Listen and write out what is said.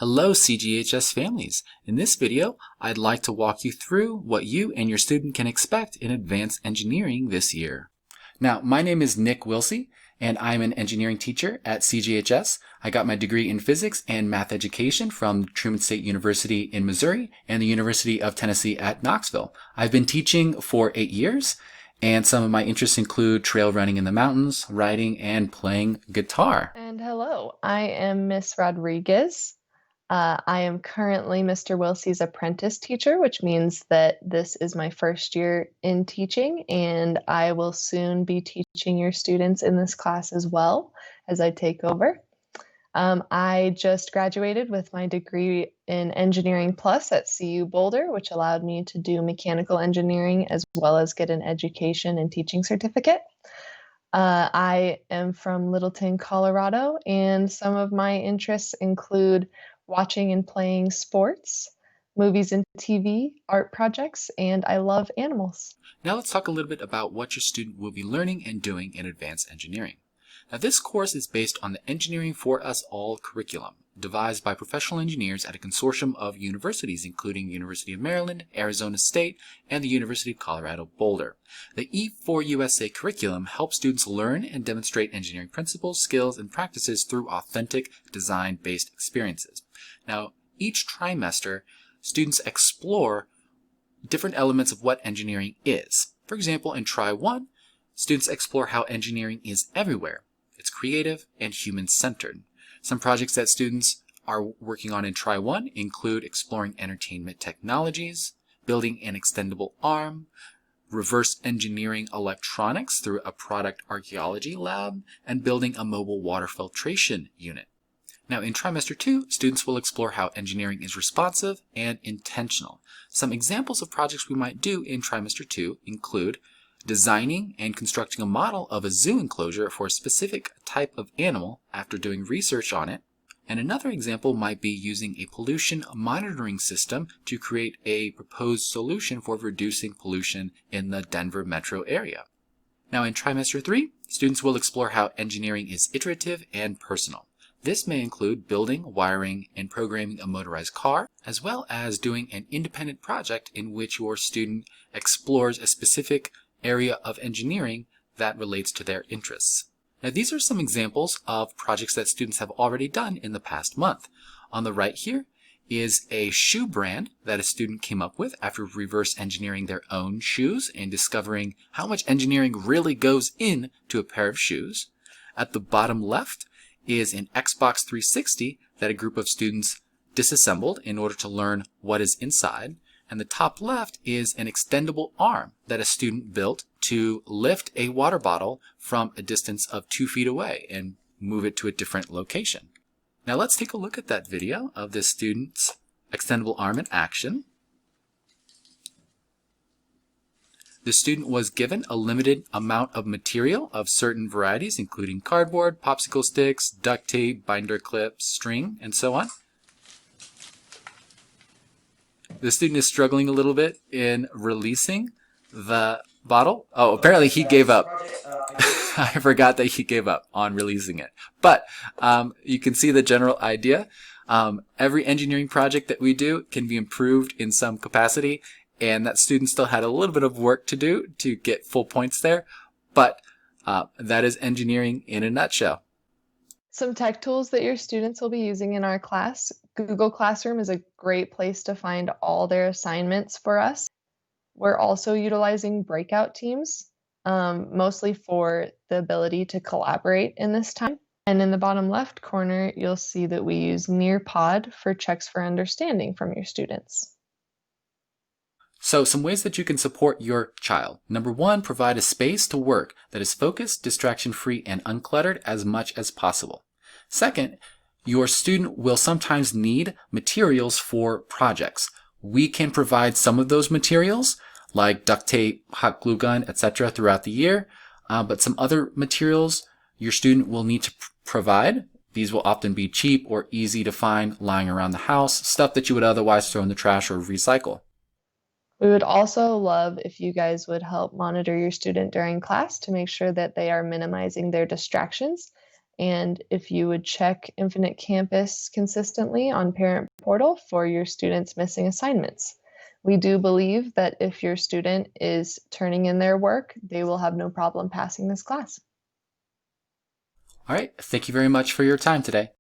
Hello CGHS families. In this video, I'd like to walk you through what you and your student can expect in advanced engineering this year. Now, my name is Nick Wilsey, and I'm an engineering teacher at CGHS. I got my degree in physics and math education from Truman State University in Missouri and the University of Tennessee at Knoxville. I've been teaching for 8 years, and some of my interests include trail running in the mountains, riding, and playing guitar. And hello, I am Miss Rodriguez. I am currently Mr. Wilsey's apprentice teacher, which means that this is my first year in teaching, and I will soon be teaching your students in this class as well as I take over. I just graduated with my degree in Engineering Plus at CU Boulder, which allowed me to do mechanical engineering as well as get an education and teaching certificate. I am from Littleton, Colorado, and some of my interests include watching and playing sports, movies and TV, art projects, and I love animals. Now let's talk a little bit about what your student will be learning and doing in advanced engineering. Now this course is based on the Engineering for Us All curriculum, devised by professional engineers at a consortium of universities, including the University of Maryland, Arizona State, and the University of Colorado Boulder. The E4USA curriculum helps students learn and demonstrate engineering principles, skills, and practices through authentic design-based experiences. Now, each trimester, students explore different elements of what engineering is. For example, in Tri 1, students explore how engineering is everywhere. It's creative and human-centered. Some projects that students are working on in Tri 1 include exploring entertainment technologies, building an extendable arm, reverse engineering electronics through a product archaeology lab, and building a mobile water filtration unit. Now in trimester 2, students will explore how engineering is responsive and intentional. Some examples of projects we might do in trimester 2 include designing and constructing a model of a zoo enclosure for a specific type of animal after doing research on it. And another example might be using a pollution monitoring system to create a proposed solution for reducing pollution in the Denver metro area. Now in trimester 3, students will explore how engineering is iterative and personal. This may include building, wiring, and programming a motorized car, as well as doing an independent project in which your student explores a specific area of engineering that relates to their interests. Now these are some examples of projects that students have already done in the past month. On the right here is a shoe brand that a student came up with after reverse engineering their own shoes and discovering how much engineering really goes into a pair of shoes. At the bottom left is an Xbox 360 that a group of students disassembled in order to learn what is inside. And the top left is an extendable arm that a student built to lift a water bottle from a distance of 2 feet away and move it to a different location. Now let's take a look at that video of this student's extendable arm in action. The student was given a limited amount of material of certain varieties, including cardboard, popsicle sticks, duct tape, binder clips, string, and so on. The student is struggling a little bit in releasing the bottle. Oh, apparently he gave up. I forgot that he gave up on releasing it. But you can see the general idea. Every engineering project that we do can be improved in some capacity, and that student still had a little bit of work to do to get full points there. But that is engineering in a nutshell. Some tech tools that your students will be using in our class. Google Classroom is a great place to find all their assignments for us. We're also utilizing breakout teams, mostly for the ability to collaborate in this time. And in the bottom left corner, you'll see that we use Nearpod for checks for understanding from your students. So some ways that you can support your child. Number 1, provide a space to work that is focused, distraction-free, and uncluttered as much as possible. Second, your student will sometimes need materials for projects. We can provide some of those materials, like duct tape, hot glue gun, etc. throughout the year, but some other materials your student will need to provide. These will often be cheap or easy to find lying around the house, stuff that you would otherwise throw in the trash or recycle. We would also love if you guys would help monitor your student during class to make sure that they are minimizing their distractions and if you would check Infinite Campus consistently on Parent Portal for your students' missing assignments. We do believe that if your student is turning in their work, they will have no problem passing this class. All right, thank you very much for your time today.